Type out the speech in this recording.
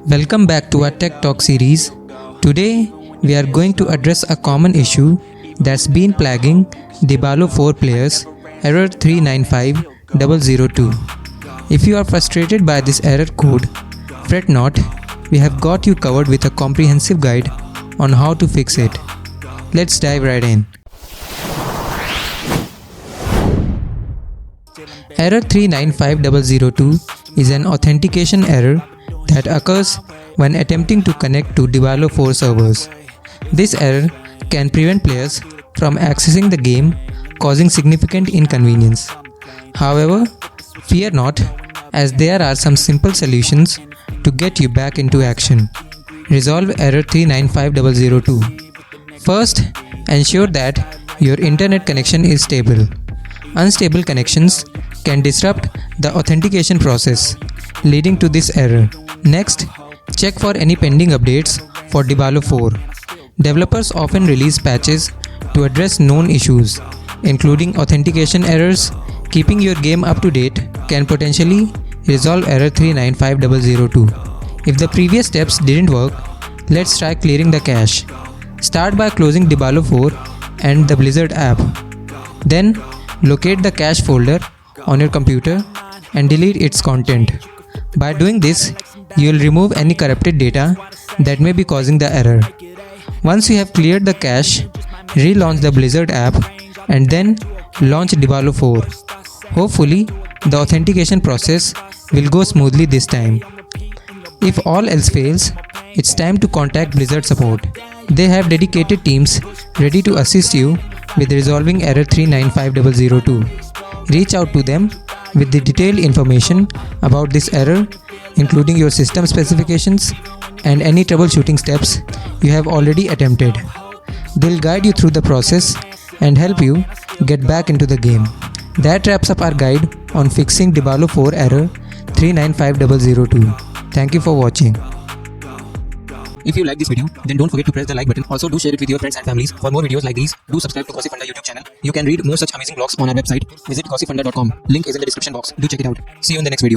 Welcome back to our Tech Talk series. Today, we are going to address a common issue that's been plaguing Diablo 4 players, error 395002. If you are frustrated by this error code, fret not, we have got you covered with a comprehensive guide on how to fix it. Let's dive right in. Error 395002 is an authentication error that occurs when attempting to connect to Diablo 4 servers. This error can prevent players from accessing the game, causing significant inconvenience. However, fear not, as there are some simple solutions to get you back into action. Resolve error 395002. First, ensure that your internet connection is stable. Unstable connections can disrupt the authentication process, leading to this error. Next, check for any pending updates for Diablo 4. Developers often release patches to address known issues, including authentication errors. Keeping your game up to date can potentially resolve error 395002. If the previous steps didn't work, let's try clearing the cache. Start by closing Diablo 4 and the Blizzard app. Then, locate the cache folder on your computer and delete its content. By doing this, you will remove any corrupted data that may be causing the error. Once you have cleared the cache, relaunch the Blizzard app and then launch Diablo 4. Hopefully, the authentication process will go smoothly this time. If all else fails, it's time to contact Blizzard support. They have dedicated teams ready to assist you with resolving error 395002. Reach out to them with the detailed information about this error, including your system specifications and any troubleshooting steps you have already attempted. They'll guide you through the process and help you get back into the game. That wraps up our guide on fixing Diablo 4 error 395002. Thank you for watching. If you like this video, then don't forget to press the like button. Also, do share it with your friends and families. For more videos like these, do subscribe to Gossipfunda YouTube channel. You can read more such amazing blogs on our website. Visit gossipfunda.com. Link is in the description box. Do check it out. See you in the next video.